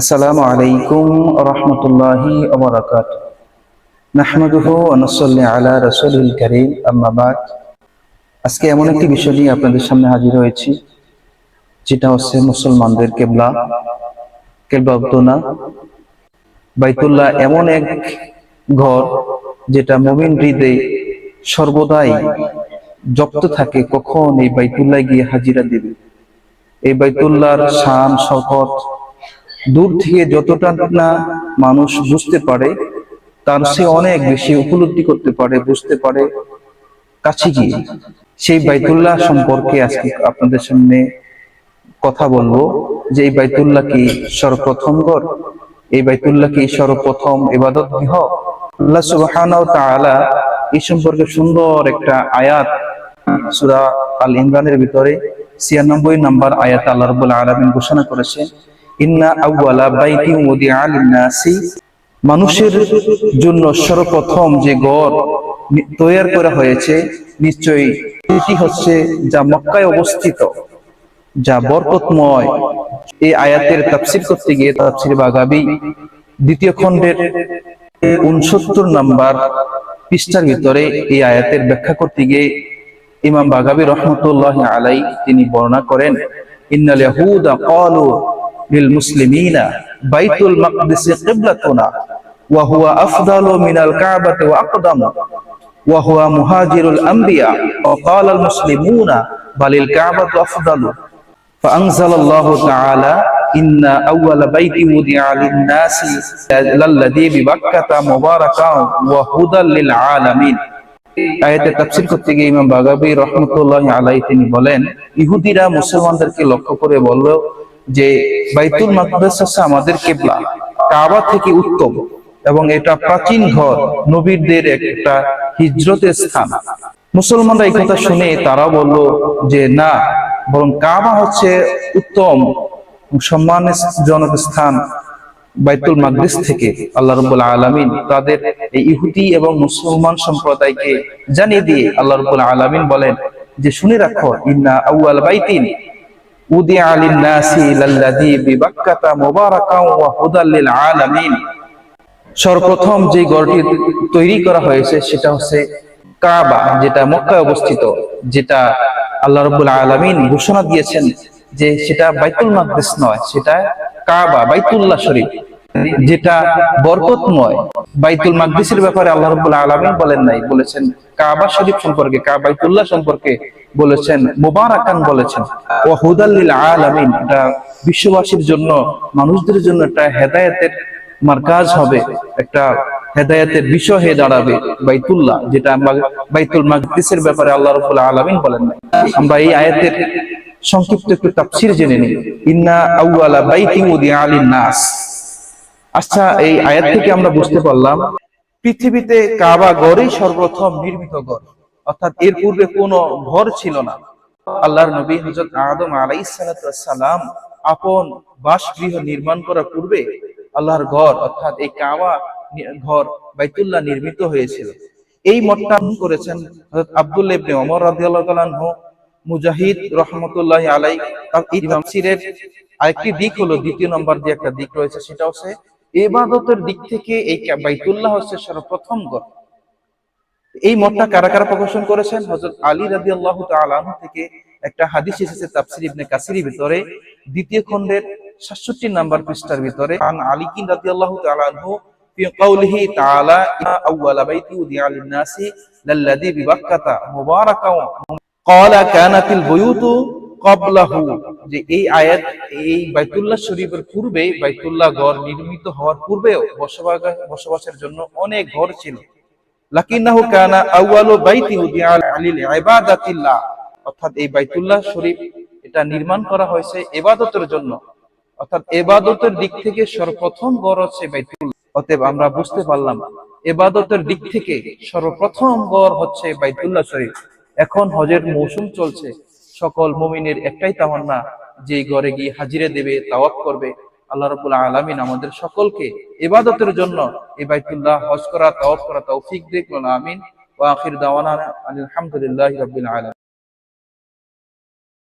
আসসালামু আলাইকুম রহমতুল্লাহি ওয়া বারাকাতুহু। নাহমাদুহু ওয়া নুসাল্লি আলা রাসূলিল কারীম, আম্মা বাদ। আজকে এমন একটি বিষয় নিয়ে আপনাদের সামনে হাজির হয়েছি, যেটা হচ্ছে মুসলমানদের কিবলা কিবলাতুনা বাইতুল্লাহ। এমন এক ঘর যেটা মুমিন হৃদয়ে সর্বদাই জপ্ত থাকে, কখন এই বাইতুল্লাহ গিয়ে হাজিরা দিবে। এই বাইতুল্লাহর শান শওকত দূর থেকে যতটা না মানুষ বুঝতে পারে, তার সে অনেক বেশি উপলব্ধি করতে পারে, বুঝতে পারে কাছে গিয়ে। সেই বাইতুল্লাহ সম্পর্কে আজকে আপনাদের সামনে কথা বলবো, যে এই বাইতুল্লাহ কি সর্বপ্রথম ঘর, এই বাইতুল্লাহ কি সর্বপ্রথম ইবাদত গৃহ। আল্লাহ সুবহানাহু ওয়া তাআলা এই সম্পর্কে সুন্দর একটা আয়াত সূরা আল ইমরানের ভিতরে ৯৬ নম্বর আয়াতে আল্লাহ রাব্বুল আলামিন ঘোষণা করেছেন, ইন্না আউওয়ালা বাইতিন উদিআ লিন-নাসি, মানুষের জন্য সর্বপ্রথম যে ঘর তৈরি করা হয়েছে, নিশ্চয়ই এটি হচ্ছে যা মক্কায় অবস্থিত, যা বরকতময়। এই আয়াতের তাফসীর করতে গিয়ে তাফসীর বাগাবী দ্বিতীয় খণ্ডের ৬৯ নম্বর পৃষ্ঠার ভিতরে এই আয়াতের ব্যাখ্যা করতে গিয়ে ইমাম বাগাবী রহমতুল্লাহি আলাইহি তিনি বর্ণনা করেন, ইন্নাল ইয়াহুদা ক্বালু লিল মুসলিমিনা বাইতুল মাকদিস কিবলাতুনা ওয়া হুয়া আফদালু মিনাল কাবাতি ওয়া আকদামু ওয়া হুয়া মুহাজিরুল আম্বিয়া ওয়া ক্বালা আল মুসলিমুনা বালিল কাবাতু আফদালু। ফাআনজালাল্লাহু তাআলা ইন্না আউওয়ালা বাইতি উদিআ লিন-নাসি লাল্লাযী বিবাক্কাতা মুবারাকান ওয়া হুদাল লিল আলামিন। আয়াতে তাফসীর করতে গিয়ে ইমাম বাগাবী রহমতুল্লাহি আলাইহি তিনি বলেন, ইহুদিরা মুসলমানদেরকে লক্ষ্য করে বলল যে বাইতুল মাকদাস হচ্ছে আমাদের কিবলা, কাবা থেকে উত্তম, এবং এটা প্রাচীন ঘর, নবীদের একটা হিজরতের স্থান। মুসলমানরা এই কথা শুনে তারা বলল যে না, বরং কাবা হচ্ছে উত্তম সম্মানজনক স্থান বাইতুল মাকদিস থেকে। আল্লাহ রাব্বুল আলামিন তাদের এই ইহুদি এবং মুসলমান সম্প্রদায়কে জানিয়ে দিয়ে আল্লাহ রাব্বুল আলামিন বলেন যে শুনে রাখো, ইন্না আউয়াল বাইতিন উদিআ লিন-নাসি লাল্লাযী বিবাক্কাতা মুবারাকান ওয়া হুদাল লিল আলামিন। সর্বপ্রথম যে ঘরটি তৈরি করা হয়েছে সেটা হচ্ছে কাবা, যেটা মক্কায় অবস্থিত, যেটা আল্লাহ রাব্বুল আলামিন ঘোষণা দিয়েছেন যে সেটা বাইতুল মাকদিস নয়, সেটা কাবা, বাইতুল্লাহ শরীফ, যেটা বরকতময়। বাইতুল মাকদিসের ব্যাপারে আল্লাহ রাব্বুল আলামিন বলেন নাই, বলেছেন কাবা শরীফ সম্পর্কে, বাইতুল্লাহ সম্পর্কে বলেছেন মুবারাকান, বলেছেন ওয়া হুদাল লিল আলামিন, এটা বিশ্ববাসীর জন্য, মানুষদের জন্য একটা হেদায়েতের মারকাজ হবে, একটা হেদায়েতের বিষয় হয়ে দাঁড়াবে বাইতুল্লাহ, যেটা বাইতুল মাকদিসের ব্যাপারে আল্লাহ রাব্বুল আলামিন বলেন নাই। আমরা এই আয়াতের সংক্ষিপ্ত একটু তাফসীর জেনে নিই। ইন্না আউওয়ালা বাইতি উদিআ লিন-নাস। আচ্ছা, এই আয়াত থেকে আমরা বুঝতে পারলাম পৃথিবীতে কাবা ঘরই সর্বপ্রথম নির্মিত ঘর, অর্থাৎ এর পূর্বে কোনো ঘর ছিল না। আল্লাহর নবী হযরত আদম আলাইহিস সালাতু ওয়াস সালাম আপন বাসগৃহ নির্মাণ করার পূর্বে আল্লাহর ঘর, অর্থাৎ এই কাবা ঘর বাইতুল্লাহ নির্মিত হয়েছিল। এই মতটা করেছেন হযরত আব্দুল্লাহ ইবনে ওমর রাদিয়াল্লাহু তাআলা আনহু, মুজাহিদ রহমতুল্লাহি আলাইহি। এই তাফসীরের আরেকটি দিক হলো, দ্বিতীয় নম্বর যে একটা দিক রয়েছে, সেটা হচ্ছে ইবাদতের দিক থেকে এই বাইতুল্লাহ হচ্ছে সর্বপ্রথম ঘর। এই মতটা কারা কারা প্রকাশ করেছেন? হযরত আলী রাদিয়াল্লাহু তাআলা আনহু থেকে একটা হাদিস এসেছে তাফসীর ইবনে কাসিরের ভিতরে দ্বিতীয় খণ্ডের ৬৭ নম্বর পৃষ্ঠার ভিতরে, আন আলী রাদিয়াল্লাহু তাআলা আনহু ফি কাউলিহি তাআলা ইন্না আউওয়ালা বাইতি উদিআ লিন-নাসি লাল্লাযী বিবাক্কাতা মুবারাকান ক্বালা কানাতিল বুয়ুতু ক্বাবলাহু, যে এই আয়াত এই বাইতুল্লাহ শরীফের পূর্বে, বাইতুল্লাহ ঘর নির্মিত হওয়ার পূর্বেও বসবাসের জন্য অনেক ঘর ছিল। লাকিন্নাহু কানা আউয়ালু বাইতি উদিআ লিল ইবাদাতিল্লাহ, অর্থাৎ এই বাইতুল্লাহ শরীফ এটা নির্মাণ করা হয়েছে ইবাদতের জন্য, অর্থাৎ ইবাদতের দিক থেকে সর্বপ্রথম ঘর হচ্ছে বাইতুল্লাহ। অতএব আমরা বুঝতে পারলাম ইবাদতের দিক থেকে সর্বপ্রথম ঘর হচ্ছে বাইতুল্লাহ শরীফ। এখন হজের মৌসুম চলছে, সকল মুমিনের একটাই তামান্না যে ঘরে গিয়ে হাজিরা দেবে, তাওয়াফ করবে। আল্লাহ রাব্বুল আলামিন আমাদের সকলকে ইবাদতের জন্য এই বাইতুল্লাহ হজ করা, তাওয়াফ করা তৌফিক দিক। আমিন। ওয়া আখির দাওয়ানা আলহামদুলিল্লাহি রাব্বিল আলামিন।